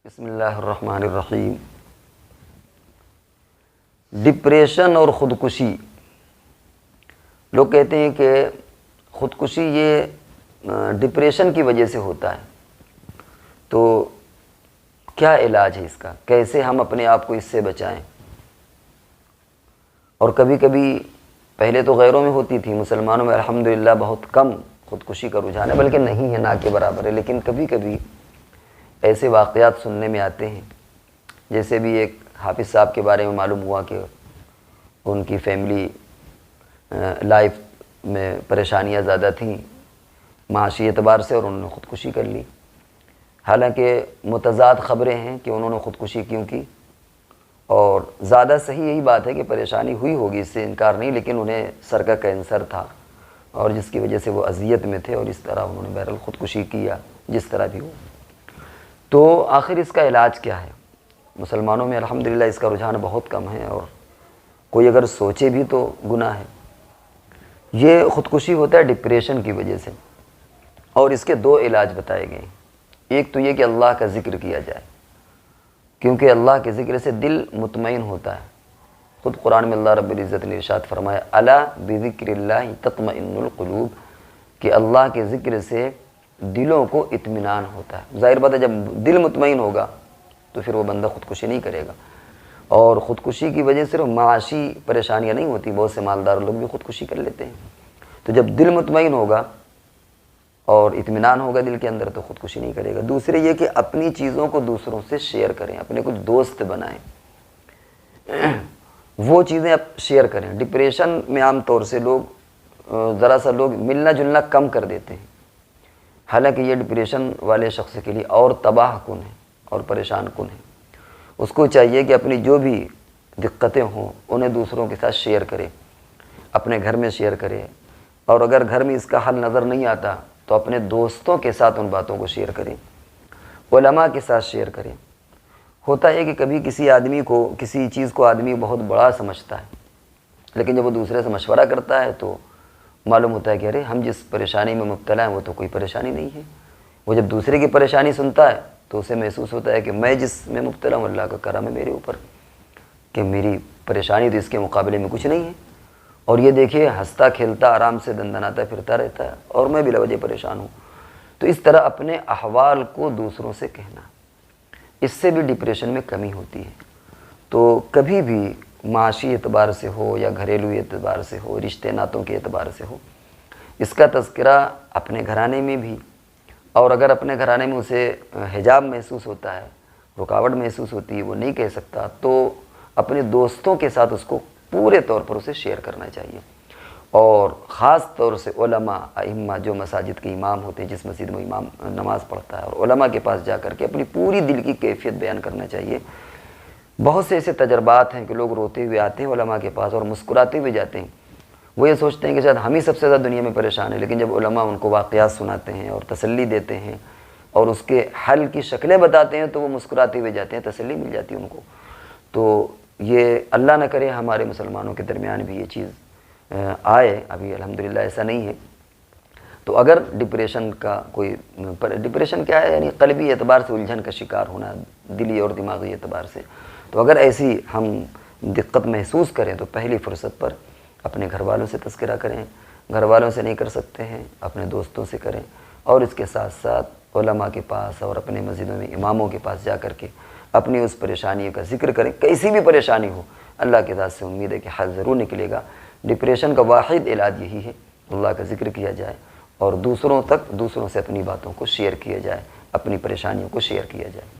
بسم اللہ الرحمن الرحیم۔ ڈپریشن اور خودکشی، لوگ کہتے ہیں کہ خودکشی یہ ڈپریشن کی وجہ سے ہوتا ہے، تو کیا علاج ہے اس کا؟ کیسے ہم اپنے آپ کو اس سے بچائیں؟ اور کبھی کبھی پہلے تو غیروں میں ہوتی تھی، مسلمانوں میں الحمدللہ بہت کم خودکشی کا رجحان ہے، بلکہ نہیں ہے، نہ کے برابر ہے، لیکن کبھی کبھی ایسے واقعات سننے میں آتے ہیں۔ جیسے بھی ایک حافظ صاحب کے بارے میں معلوم ہوا کہ ان کی فیملی لائف میں پریشانیاں زیادہ تھیں معاشی اعتبار سے، اور انہوں نے خودکشی کر لی۔ حالانکہ متضاد خبریں ہیں کہ انہوں نے خودکشی کیوں کی، اور زیادہ صحیح یہی بات ہے کہ پریشانی ہوئی ہوگی، اس سے انکار نہیں، لیکن انہیں سر کا کینسر تھا اور جس کی وجہ سے وہ اذیت میں تھے، اور اس طرح انہوں نے بہرحال خودکشی کیا، جس طرح بھی ہو۔ تو آخر اس کا علاج کیا ہے؟ مسلمانوں میں الحمدللہ اس کا رجحان بہت کم ہے، اور کوئی اگر سوچے بھی تو گناہ ہے۔ یہ خودکشی ہوتا ہے ڈپریشن کی وجہ سے، اور اس کے دو علاج بتائے گئے ہیں۔ ایک تو یہ کہ اللہ کا ذکر کیا جائے، کیونکہ اللہ کے ذکر سے دل مطمئن ہوتا ہے۔ خود قرآن میں اللہ رب العزت نے ارشاد فرمایا الا بذکر اللہ تطمئن القلوب، کہ اللہ کے ذکر سے دلوں کو اطمینان ہوتا ہے۔ ظاہر بات ہے جب دل مطمئن ہوگا تو پھر وہ بندہ خودکشی نہیں کرے گا، اور خودکشی کی وجہ صرف معاشی پریشانیاں نہیں ہوتی، بہت سے مالدار لوگ بھی خودکشی کر لیتے ہیں۔ تو جب دل مطمئن ہوگا اور اطمینان ہوگا دل کے اندر تو خودکشی نہیں کرے گا۔ دوسرے یہ کہ اپنی چیزوں کو دوسروں سے شیئر کریں، اپنے کچھ دوست بنائیں، وہ چیزیں اب شیئر کریں۔ ڈپریشن میں عام طور سے ذرا سا لوگ ملنا جلنا کم کر دیتے ہیں، حالانکہ یہ ڈپریشن والے شخص کے لیے اور تباہ کن ہے اور پریشان کن ہے۔ اس کو چاہیے کہ اپنی جو بھی دقتیں ہوں انہیں دوسروں کے ساتھ شیئر کرے، اپنے گھر میں شیئر کرے، اور اگر گھر میں اس کا حل نظر نہیں آتا تو اپنے دوستوں کے ساتھ ان باتوں کو شیئر کریں، علماء کے ساتھ شیئر کریں۔ ہوتا ہے کہ کبھی کسی چیز کو آدمی بہت بڑا سمجھتا ہے، لیکن جب وہ دوسرے سے مشورہ کرتا ہے تو معلوم ہوتا ہے کہ ارے ہم جس پریشانی میں مبتلا ہیں وہ تو کوئی پریشانی نہیں ہے۔ وہ جب دوسرے کی پریشانی سنتا ہے تو اسے محسوس ہوتا ہے کہ میں جس میں مبتلا ہوں اللہ کا کرم ہے میرے اوپر، کہ میری پریشانی تو اس کے مقابلے میں کچھ نہیں ہے، اور یہ دیکھیے ہنستا کھیلتا آرام سے دندناتا پھرتا رہتا ہے، اور میں بلا وجہ پریشان ہوں۔ تو اس طرح اپنے احوال کو دوسروں سے کہنا، اس سے بھی ڈپریشن میں کمی ہوتی ہے۔ تو کبھی بھی معاشی اعتبار سے ہو یا گھریلو اعتبار سے ہو، رشتے ناتوں کے اعتبار سے ہو، اس کا تذکرہ اپنے گھرانے میں بھی، اور اگر اپنے گھرانے میں اسے حجاب محسوس ہوتا ہے، رکاوٹ محسوس ہوتی ہے، وہ نہیں کہہ سکتا، تو اپنے دوستوں کے ساتھ اس کو پورے طور پر اسے شیئر کرنا چاہیے۔ اور خاص طور سے علماء ائمہ جو مساجد کے امام ہوتے ہیں، جس مسجد میں امام نماز پڑھتا ہے، اور علماء کے پاس جا کر کے اپنی پوری دل کی کیفیت بیان کرنا چاہیے۔ بہت سے ایسے تجربات ہیں کہ لوگ روتے ہوئے آتے ہیں علماء کے پاس اور مسکراتے ہوئے جاتے ہیں، وہ یہ سوچتے ہیں کہ شاید ہم ہی سب سے زیادہ دنیا میں پریشان ہیں، لیکن جب علماء ان کو واقعات سناتے ہیں اور تسلی دیتے ہیں اور اس کے حل کی شکلیں بتاتے ہیں تو وہ مسکراتے ہوئے جاتے ہیں، تسلی مل جاتی ہے ان کو۔ تو یہ اللہ نہ کرے ہمارے مسلمانوں کے درمیان بھی یہ چیز آئے، ابھی الحمدللہ ایسا نہیں ہے۔ تو اگر ڈپریشن کیا ہے؟ یعنی قلبی اعتبار سے الجھن کا شکار ہونا، دلی اور دماغی اعتبار سے۔ تو اگر ایسی ہم دقت محسوس کریں تو پہلی فرصت پر اپنے گھر والوں سے تذکرہ کریں، گھر والوں سے نہیں کر سکتے ہیں اپنے دوستوں سے کریں، اور اس کے ساتھ ساتھ علماء کے پاس اور اپنے مسجدوں میں اماموں کے پاس جا کر کے اپنی اس پریشانی کا ذکر کریں۔ کیسی بھی پریشانی ہو، اللہ کے ذات سے امید ہے کہ حل ضرور نکلے گا۔ ڈپریشن کا واحد علاج یہی ہے، اللہ کا ذکر کیا جائے اور دوسروں سے اپنی باتوں کو شیئر کیا جائے، اپنی پریشانیوں کو شیئر کیا جائے۔